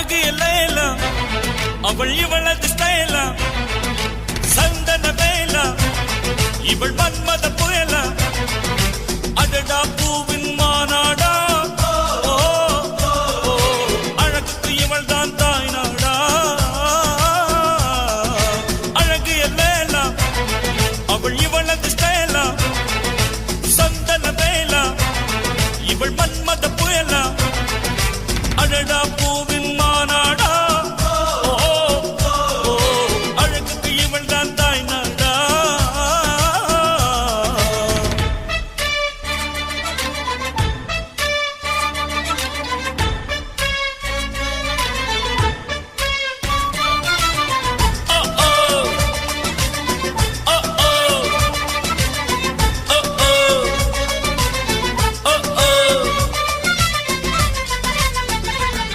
அழகு எல்லாம் அவள் இவளது ஸ்டைலா சந்தன வேலா இவள் மன்மத புயலா அடடா பூவின் மாநாடா அழகுக்கு இவள் தான் தாய் நாடா அழகு எல்லாம் அவள் இவளது ஸ்டைலா சந்தன வேலா இவள் மன்மத புயலா அடடா பூவின் மாநாடா